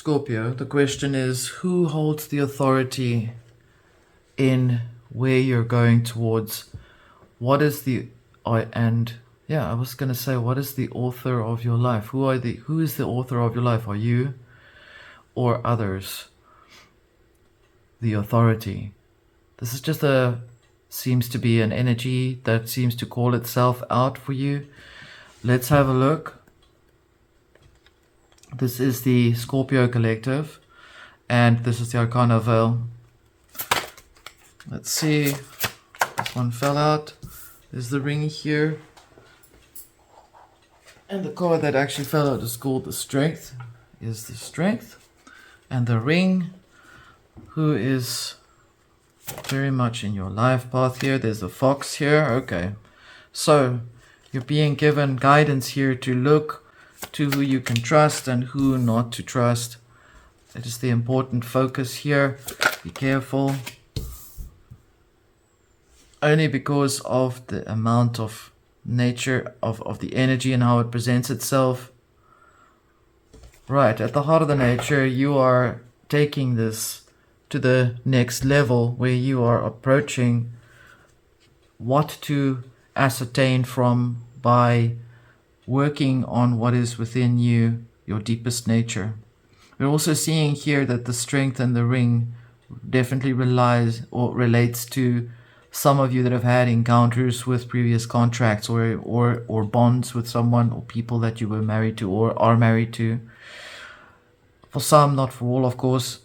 Scorpio, the question is, who holds the authority in where you're going towards? What is the I was gonna say, what is the author of your life? Who is the author of your life? Are you or others? The authority. This is just seems to be an energy that seems to call itself out for you. Let's have a look. This is the Scorpio collective, and this is the Arcana Veil. Let's see. This one fell out. There's the ring here. And the card that actually fell out is called the Strength. Is the Strength. And the ring, who is very much in your life path here. There's a fox here. Okay. So, you're being given guidance here to look to who you can trust and who not to trust. That is the important focus here. Be careful. Only because of the amount of nature of the energy and how it presents itself. Right, at the heart of the nature, you are taking this to the next level where you are approaching what to ascertain from by working on what is within you, your deepest nature. We're also seeing here that the strength and the ring definitely relates to some of you that have had encounters with previous contracts or bonds with someone or people that you were married to or are married to. For some, not for all, of course.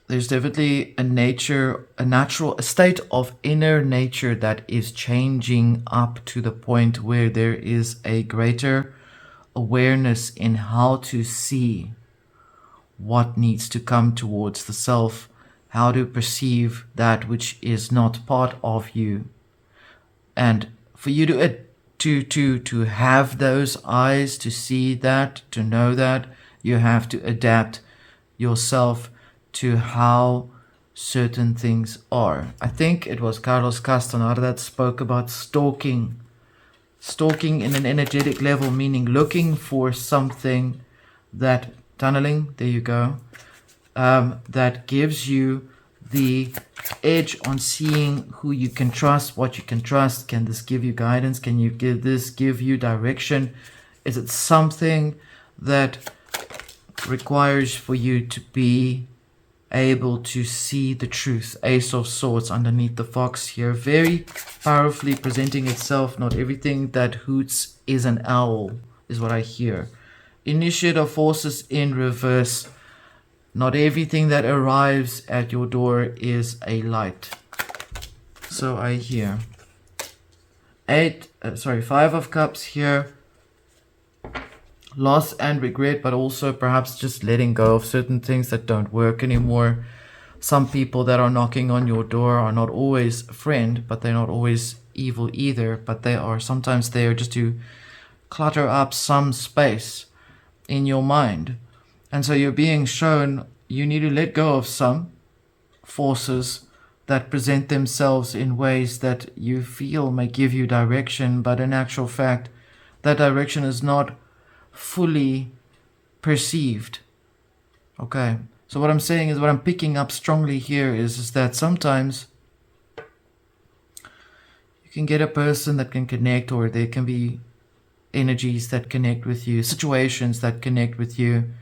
There's definitely a state of inner nature that is changing up to the point where there is a greater awareness in how to see what needs to come towards the self, how to perceive that which is not part of you. And for you to have those eyes, to see that, to know that, you have to adapt yourself to how certain things are. I think it was Carlos Castaneda that spoke about stalking. Stalking in an energetic level, meaning looking for something that, tunneling, there you go, that gives you the edge on seeing who you can trust, what you can trust. Can this give you guidance? Can you give you direction? Is it something that requires for you to be able to see the truth? Ace of Swords underneath the fox here, very powerfully presenting itself. Not everything that hoots is an owl, is what I hear. Initiate of forces in reverse. Not everything that arrives at your door is a light. So I hear. Five of Cups here. Loss and regret, but also perhaps just letting go of certain things that don't work anymore. Some people that are knocking on your door are not always a friend, but they're not always evil either, but they are sometimes there just to clutter up some space in your mind. And so you're being shown you need to let go of some forces that present themselves in ways that you feel may give you direction, but in actual fact, that direction is not fully perceived. Okay, so what I'm saying is, what I'm picking up strongly here is that sometimes you can get a person that can connect, or there can be energies that connect with you, situations that connect with you,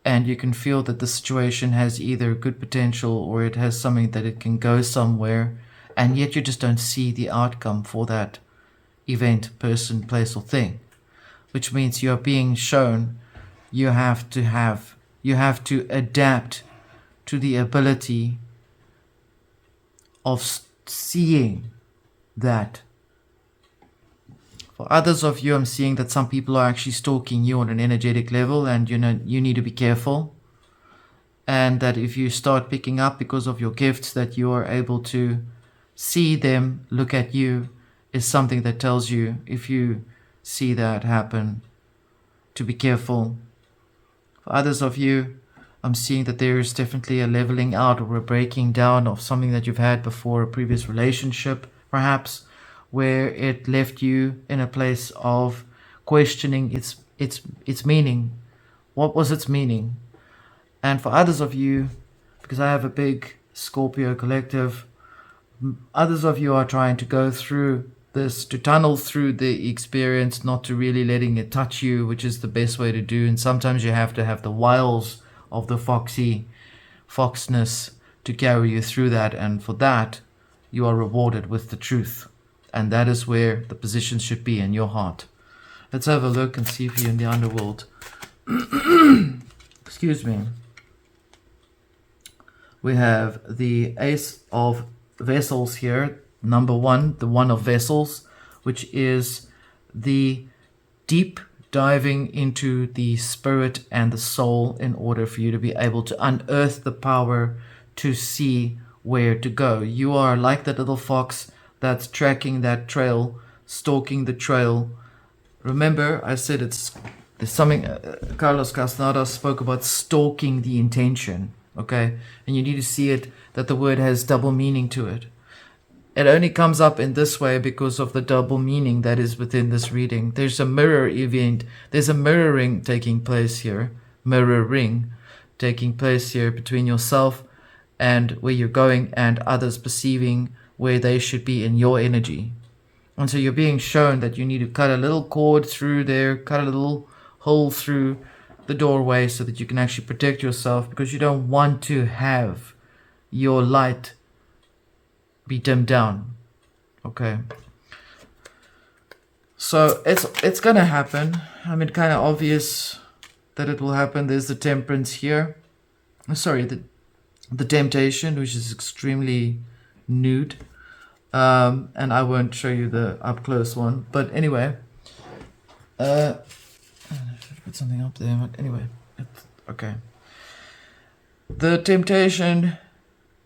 and you can feel that the situation has either good potential or it has something that it can go somewhere, and yet you just don't see the outcome for that event, person, place, or thing. Which means you're being shown you have to adapt to the ability of seeing that. For others of you, I'm seeing that some people are actually stalking you on an energetic level, and you need to be careful. And that if you start picking up because of your gifts, that you are able to see them look at you, is something that tells you, if you see that happen, to be careful. For others of you, I'm seeing that there is definitely a leveling out or a breaking down of something that you've had before, a previous relationship perhaps, where it left you in a place of questioning its meaning, What was its meaning? And for others of you, because I have a big Scorpio collective, others of you are trying to go through this, to tunnel through the experience, not to really letting it touch you, which is the best way to do. And sometimes you have to have the wiles of the foxness to carry you through that. And for that, you are rewarded with the truth. And that is where the position should be in your heart. Let's have a look and see if you're in the underworld. Excuse me. We have the Ace of Vessels here. Number 1, the One of Vessels, which is the deep diving into the spirit and the soul in order for you to be able to unearth the power to see where to go. You are like that little fox that's tracking that trail, stalking the trail. Remember, I said there's something, Carlos Castaneda spoke about stalking the intention, okay? And you need to see it, that the word has double meaning to it. It only comes up in this way because of the double meaning that is within this reading. There's a mirror event. There's a mirroring taking place here. Mirroring taking place here between yourself and where you're going and others perceiving where they should be in your energy. And so you're being shown that you need to cut a little cord through there, cut a little hole through the doorway so that you can actually protect yourself, because you don't want to have your light be dimmed down. Okay, so it's gonna happen. I mean, kind of obvious that it will happen. There's the Temperance here, sorry, the Temptation, which is extremely nude, and I won't show you the up close one, but anyway, I should put something up there, but anyway, okay, the Temptation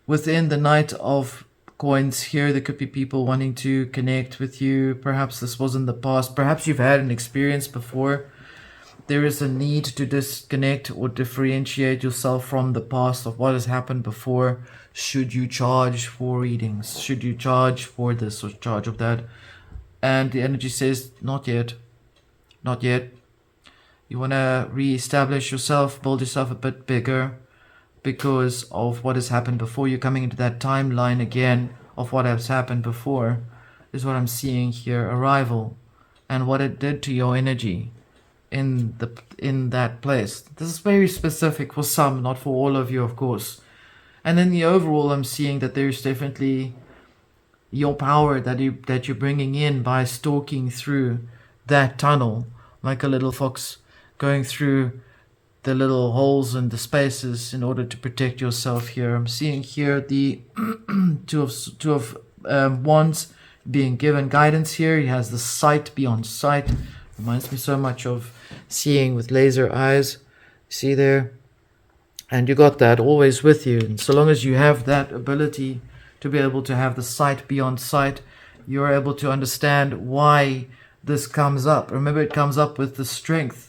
within the Knight of Coins here. There could be people wanting to connect with you. Perhaps this was in the past. Perhaps you've had an experience before. There is a need to disconnect or differentiate yourself from the past of what has happened before. Should you charge for readings? Should you charge for this or charge of that? And the energy says, not yet. Not yet. You want to re-establish yourself, build yourself a bit bigger, because of what has happened before. You're coming into that timeline again of what has happened before, is what I'm seeing here. Arrival and what it did to your energy in that place. This is very specific for some, not for all of you, of course. And in the overall, I'm seeing that there's definitely your power that you're bringing in by stalking through that tunnel like a little fox, going through the little holes and the spaces in order to protect yourself here. I'm seeing here the two of wands being given guidance here. He has the sight beyond sight. Reminds me so much of seeing with laser eyes. See there? And you got that always with you. And so long as you have that ability to be able to have the sight beyond sight, you're able to understand why this comes up. Remember, it comes up with the strength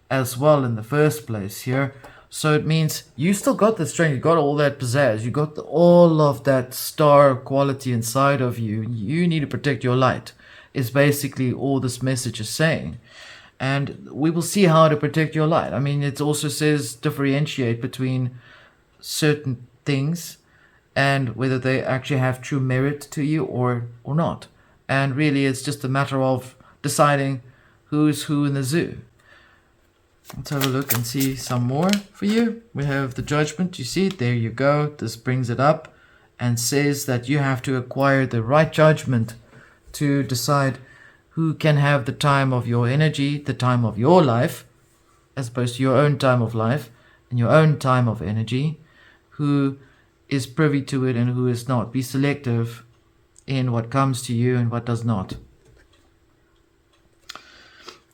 as well in the first place here. So it means you still got the strength, you got all that pizzazz, you got all of that star quality inside of you. You need to protect your light, is basically all this message is saying. And we will see how to protect your light. I mean, it also says differentiate between certain things and whether they actually have true merit to you or not. And really, it's just a matter of deciding who's who in the zoo. Let's have a look and see some more for you. We have the Judgment. You see it? There you go. This brings it up and says that you have to acquire the right judgment to decide who can have the time of your energy, the time of your life, as opposed to your own time of life and your own time of energy, who is privy to it and who is not. Be selective in what comes to you and what does not.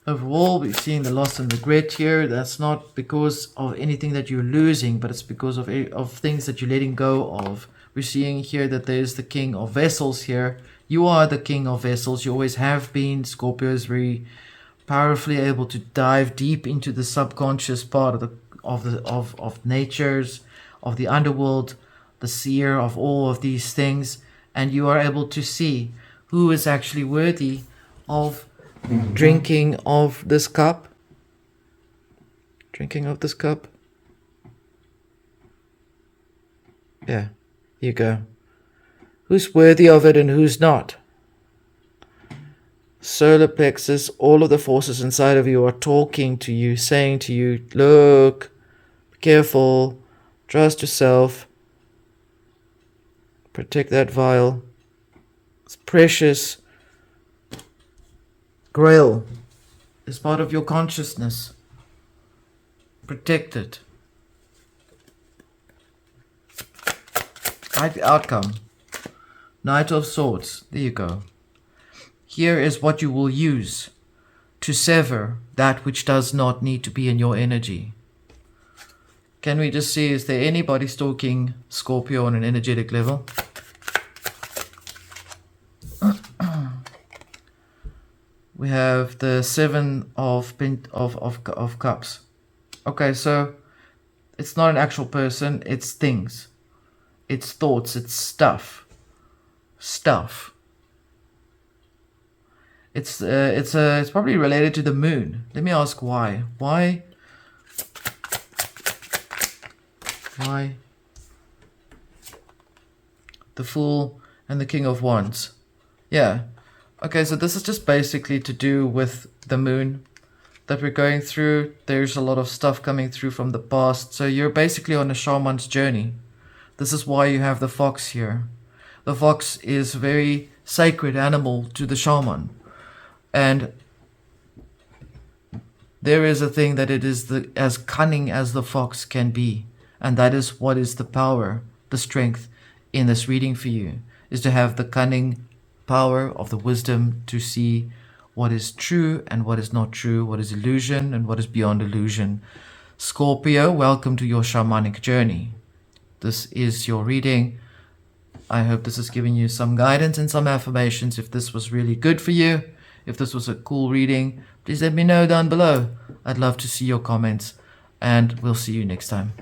Overall, we're seeing the loss and regret here. That's not because of anything that you're losing, but it's because of things that you're letting go of. We're seeing here that there's the King of Vessels here. You are the King of Vessels. You always have been. Scorpio is very powerfully able to dive deep into the subconscious part of natures, of the underworld, the seer of all of these things, and you are able to see who is actually worthy of drinking of this cup, Drinking of this cup. Yeah, here you go. Who's worthy of it and who's not? Solar plexus, all of the forces inside of you are talking to you, saying to you, look, be careful, trust yourself, protect that vial. It's precious. Grail is part of your consciousness. Protect it. Right, the outcome. Knight of Swords. There you go. Here is what you will use to sever that which does not need to be in your energy. Can we just see, is there anybody stalking Scorpio on an energetic level? We have the Seven of Cups. Okay, so it's not an actual person, it's things. It's thoughts, it's stuff. It's probably related to the moon. Let me ask why. Why the Fool and the King of Wands? Yeah. Okay, so this is just basically to do with the moon that we're going through. There's a lot of stuff coming through from the past. So you're basically on a shaman's journey. This is why you have the fox here. The fox is a very sacred animal to the shaman. And there is a thing that it is as cunning as the fox can be. And that is what is the power, the strength in this reading for you, is to have the cunning power of the wisdom to see what is true and what is not true, what is illusion and what is beyond illusion. Scorpio, welcome to your shamanic journey. This is your reading. I hope this has given you some guidance and some affirmations. If this was really good for you, if this was a cool reading, please let me know down below. I'd love to see your comments, and we'll see you next time.